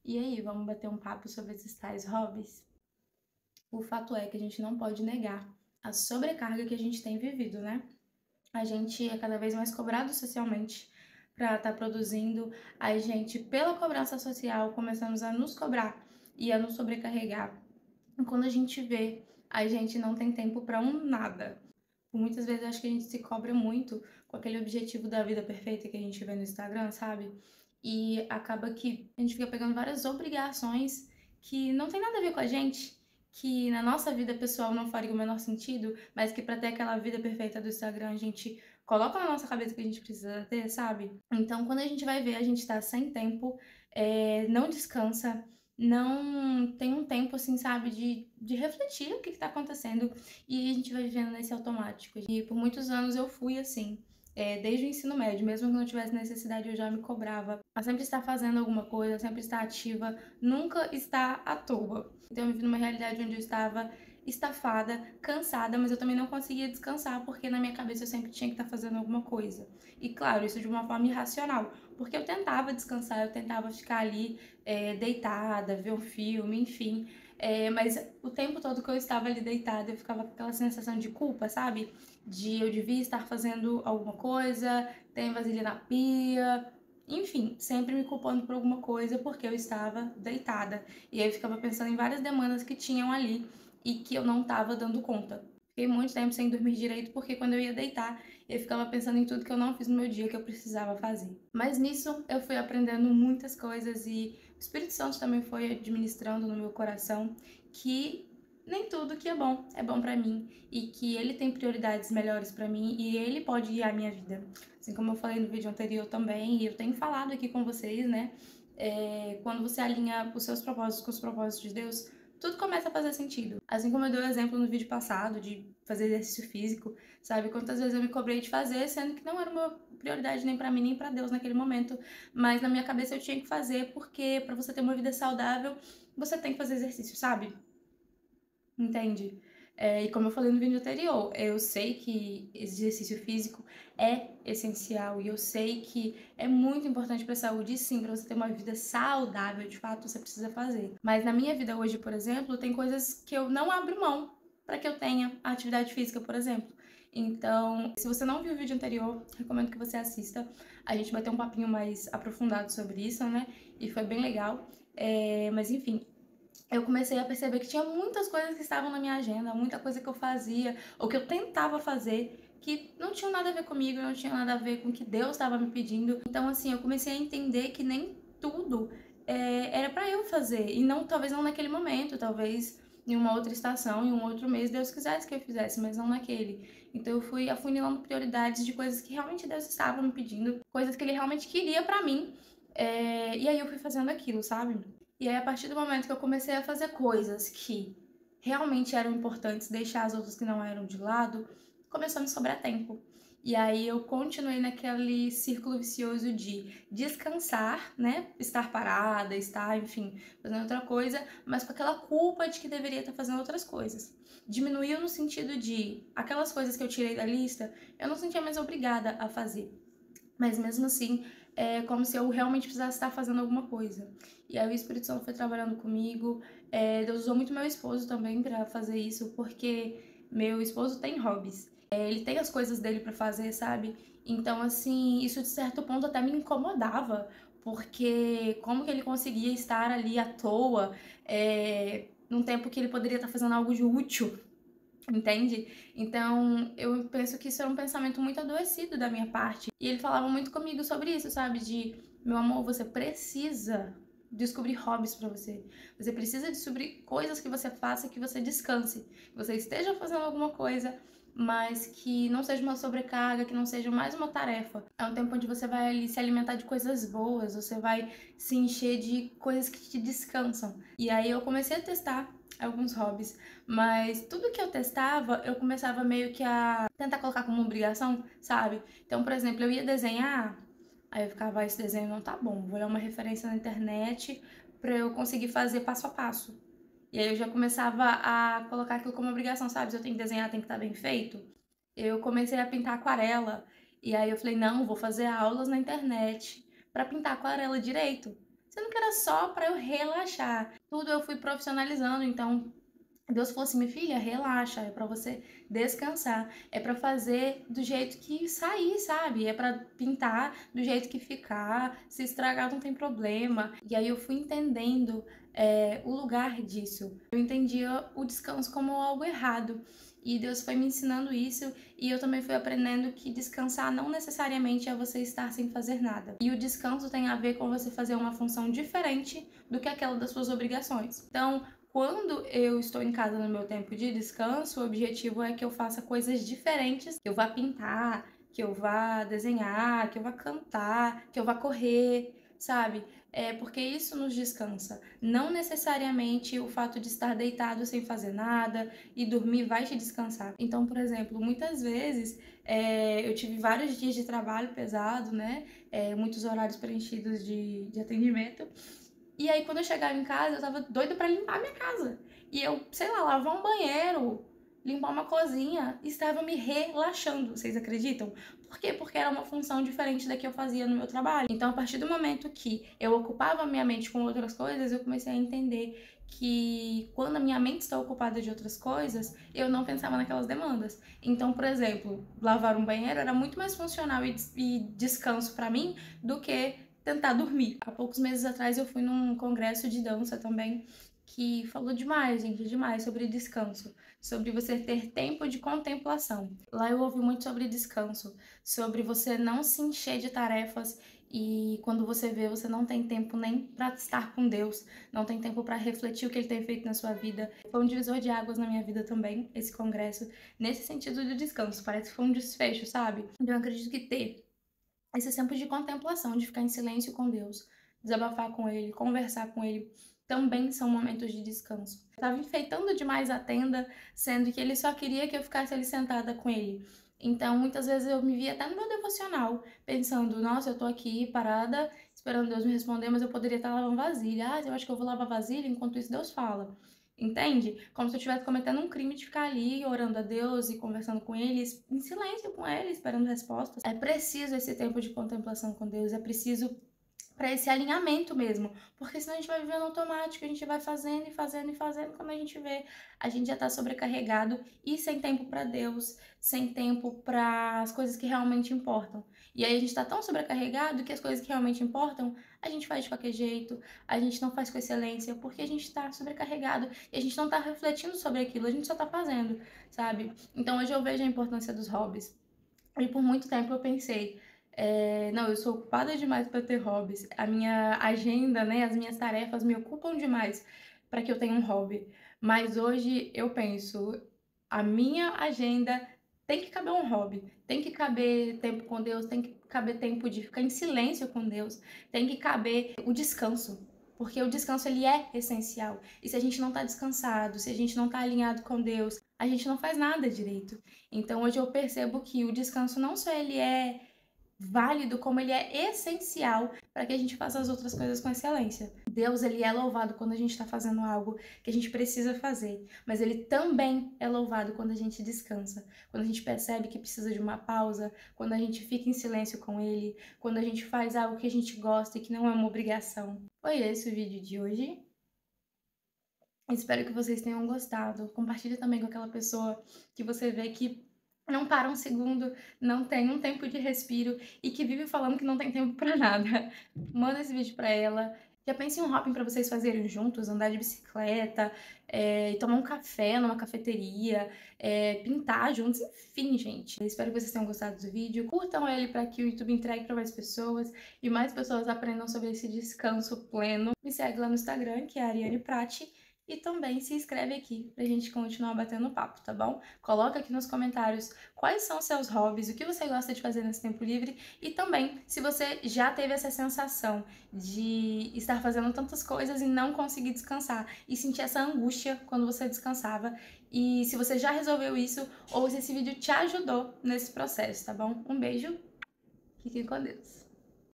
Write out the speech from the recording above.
E aí, vamos bater um papo sobre esses tais hobbies? O fato é que a gente não pode negar a sobrecarga que a gente tem vivido, né? A gente é cada vez mais cobrado socialmente para estar produzindo. A gente, pela cobrança social, começamos a nos cobrar e a nos sobrecarregar. E quando a gente vê, a gente não tem tempo para um nada. Muitas vezes acho que a gente se cobra muito com aquele objetivo da vida perfeita que a gente vê no Instagram, sabe? E acaba que a gente fica pegando várias obrigações que não tem nada a ver com a gente, que na nossa vida pessoal não faria o menor sentido, mas que para ter aquela vida perfeita do Instagram a gente coloca na nossa cabeça que a gente precisa ter, sabe? Então quando a gente vai ver, a gente tá sem tempo, não descansa, não tem um tempo, assim, sabe, de refletir o que tá acontecendo e a gente vai vivendo nesse automático. E por muitos anos eu fui assim. Desde o ensino médio, mesmo que não tivesse necessidade, eu já me cobrava a sempre estar fazendo alguma coisa, sempre estar ativa, nunca estar à toa. Então eu vivi numa realidade onde eu estava estafada, cansada, mas eu também não conseguia descansar porque na minha cabeça eu sempre tinha que estar fazendo alguma coisa. E claro, isso de uma forma irracional, porque eu tentava descansar, eu tentava ficar ali deitada, ver um filme, enfim. Mas o tempo todo que eu estava ali deitada, eu ficava com aquela sensação de culpa, sabe? De eu devia estar fazendo alguma coisa, tem vasilha na pia, enfim, sempre me culpando por alguma coisa porque eu estava deitada. E aí eu ficava pensando em várias demandas que tinham ali e que eu não estava dando conta. Fiquei muito tempo sem dormir direito porque quando eu ia deitar, eu ficava pensando em tudo que eu não fiz no meu dia que eu precisava fazer. Mas nisso eu fui aprendendo muitas coisas e o Espírito Santo também foi administrando no meu coração que nem tudo que é bom pra mim e que ele tem prioridades melhores pra mim e ele pode guiar a minha vida. Assim como eu falei no vídeo anterior também, e eu tenho falado aqui com vocês, né? Quando você alinha os seus propósitos com os propósitos de Deus, tudo começa a fazer sentido. Assim como eu dei o exemplo no vídeo passado de fazer exercício físico, sabe? Quantas vezes eu me cobrei de fazer, sendo que não era uma prioridade nem pra mim, nem pra Deus naquele momento, mas na minha cabeça eu tinha que fazer porque pra você ter uma vida saudável, você tem que fazer exercício, sabe? Entende? E como eu falei no vídeo anterior, eu sei que exercício físico é essencial e eu sei que é muito importante para a saúde, e sim, para você ter uma vida saudável, de fato, você precisa fazer. Mas na minha vida hoje, por exemplo, tem coisas que eu não abro mão para que eu tenha atividade física, por exemplo. Então, se você não viu o vídeo anterior, recomendo que você assista. A gente vai ter um papinho mais aprofundado sobre isso, né? E foi bem legal. Mas enfim, eu comecei a perceber que tinha muitas coisas que estavam na minha agenda, muita coisa que eu fazia, ou que eu tentava fazer, que não tinha nada a ver comigo, não tinha nada a ver com o que Deus estava me pedindo. Então, assim, eu comecei a entender que nem tudo era para eu fazer, e não, talvez não naquele momento, talvez em uma outra estação, em um outro mês, Deus quisesse que eu fizesse, mas não naquele. Então, eu fui afunilando prioridades de coisas que realmente Deus estava me pedindo, coisas que Ele realmente queria para mim, e aí eu fui fazendo aquilo, sabe? E aí, a partir do momento que eu comecei a fazer coisas que realmente eram importantes, deixar as outras que não eram de lado, começou a me sobrar tempo. E aí eu continuei naquele círculo vicioso de descansar, né? Estar parada, estar, enfim, fazendo outra coisa, mas com aquela culpa de que deveria estar fazendo outras coisas. Diminuiu no sentido de aquelas coisas que eu tirei da lista, eu não sentia mais obrigada a fazer. Mas mesmo assim, é como se eu realmente precisasse estar fazendo alguma coisa. E aí o Espírito Santo foi trabalhando comigo. Deus usou muito meu esposo também para fazer isso, porque meu esposo tem hobbies. Ele tem as coisas dele para fazer, sabe? Então, assim, isso de certo ponto até me incomodava, porque como que ele conseguia estar ali à toa, num tempo que ele poderia estar fazendo algo de útil, entende? Então, eu penso que isso era um pensamento muito adoecido da minha parte. E ele falava muito comigo sobre isso, sabe? De, meu amor, você precisa descobrir hobbies pra você. Você precisa descobrir coisas que você faça, que você descanse. Que você esteja fazendo alguma coisa, mas que não seja uma sobrecarga, que não seja mais uma tarefa. É um tempo onde você vai ali se alimentar de coisas boas, você vai se encher de coisas que te descansam. E aí eu comecei a testar alguns hobbies, mas tudo que eu testava, eu começava meio que a tentar colocar como obrigação, sabe? Então, por exemplo, eu ia desenhar, aí eu ficava, esse desenho não tá bom, vou ler uma referência na internet pra eu conseguir fazer passo a passo. E aí eu já começava a colocar aquilo como obrigação, sabe? Se eu tenho que desenhar, tem que estar bem feito. Eu comecei a pintar aquarela, e aí eu falei, não, vou fazer aulas na internet pra pintar aquarela direito. sendo que era só para eu relaxar. Tudo eu fui profissionalizando, então Deus falou assim: minha filha, relaxa, é pra você descansar, é pra fazer do jeito que sair, sabe? É pra pintar do jeito que ficar, se estragar não tem problema. E aí eu fui entendendo o lugar disso. Eu entendia o descanso como algo errado. E Deus foi me ensinando isso, e eu também fui aprendendo que descansar não necessariamente é você estar sem fazer nada. E o descanso tem a ver com você fazer uma função diferente do que aquela das suas obrigações. Então, quando eu estou em casa no meu tempo de descanso, o objetivo é que eu faça coisas diferentes, que eu vá pintar, que eu vá desenhar, que eu vá cantar, que eu vá correr, sabe? Porque isso nos descansa. Não necessariamente o fato de estar deitado sem fazer nada e dormir vai te descansar. Então, por exemplo, muitas vezes eu tive vários dias de trabalho pesado, né? Muitos horários preenchidos de atendimento. E aí, quando eu chegava em casa, eu tava doida pra limpar a minha casa. E eu, sei lá, lavar um banheiro, limpar uma cozinha, estava me relaxando, vocês acreditam? Por quê? Porque era uma função diferente da que eu fazia no meu trabalho. Então, a partir do momento que eu ocupava a minha mente com outras coisas, eu comecei a entender que quando a minha mente está ocupada de outras coisas, eu não pensava naquelas demandas. Então, por exemplo, lavar um banheiro era muito mais funcional e descanso para mim do que tentar dormir. Há poucos meses atrás eu fui num congresso de dança também que falou demais, gente, demais sobre descanso, sobre você ter tempo de contemplação. Lá eu ouvi muito sobre descanso, sobre você não se encher de tarefas e quando você vê, você não tem tempo nem para estar com Deus, não tem tempo para refletir o que ele tem feito na sua vida. Foi um divisor de águas na minha vida também, esse congresso, nesse sentido de descanso. Parece que foi um desfecho, sabe? Eu acredito que ter esses tempos de contemplação, de ficar em silêncio com Deus, desabafar com Ele, conversar com Ele, também são momentos de descanso. Eu estava enfeitando demais a tenda, sendo que Ele só queria que eu ficasse ali sentada com Ele. Então, muitas vezes eu me via até no meu devocional, pensando, nossa, eu tô aqui parada, esperando Deus me responder, mas eu poderia estar lavando vasilha. Ah, eu acho que eu vou lavar vasilha, enquanto isso Deus fala. Entende? Como se eu estivesse cometendo um crime de ficar ali orando a Deus e conversando com Ele, em silêncio com Ele, esperando respostas. É preciso esse tempo de contemplação com Deus, é preciso para esse alinhamento mesmo, porque senão a gente vai vivendo automático, a gente vai fazendo e fazendo e fazendo, quando a gente vê, a gente já tá sobrecarregado e sem tempo para Deus, sem tempo para as coisas que realmente importam. E aí a gente tá tão sobrecarregado que as coisas que realmente importam, a gente faz de qualquer jeito, a gente não faz com excelência, porque a gente tá sobrecarregado e a gente não tá refletindo sobre aquilo, a gente só tá fazendo, sabe? Então hoje eu vejo a importância dos hobbies. E por muito tempo eu pensei, não, eu sou ocupada demais para ter hobbies. A minha agenda, né, as minhas tarefas me ocupam demais para que eu tenha um hobby. Mas hoje eu penso, a minha agenda tem que caber um hobby, tem que caber tempo com Deus, tem que caber tempo de ficar em silêncio com Deus, tem que caber o descanso. Porque o descanso ele é essencial. E se a gente não está descansado, se a gente não está alinhado com Deus, a gente não faz nada direito. Então hoje eu percebo que o descanso não só ele é válido, como ele é essencial para que a gente faça as outras coisas com excelência. Deus, ele é louvado quando a gente está fazendo algo que a gente precisa fazer, mas ele também é louvado quando a gente descansa, quando a gente percebe que precisa de uma pausa, quando a gente fica em silêncio com ele, quando a gente faz algo que a gente gosta e que não é uma obrigação. Foi esse o vídeo de hoje. Espero que vocês tenham gostado. Compartilhe também com aquela pessoa que você vê que não para um segundo, não tem um tempo de respiro e que vive falando que não tem tempo pra nada. Manda esse vídeo pra ela. Já pense em um hopping pra vocês fazerem juntos, andar de bicicleta, tomar um café numa cafeteria, pintar juntos, enfim, gente. Espero que vocês tenham gostado do vídeo. Curtam ele para que o YouTube entregue para mais pessoas e mais pessoas aprendam sobre esse descanso pleno. Me segue lá no Instagram, que é a Ariane Prati. E também se inscreve aqui pra gente continuar batendo papo, tá bom? Coloca aqui nos comentários quais são seus hobbies, o que você gosta de fazer nesse tempo livre e também se você já teve essa sensação de estar fazendo tantas coisas e não conseguir descansar e sentir essa angústia quando você descansava e se você já resolveu isso ou se esse vídeo te ajudou nesse processo, tá bom? Um beijo, fiquem com Deus.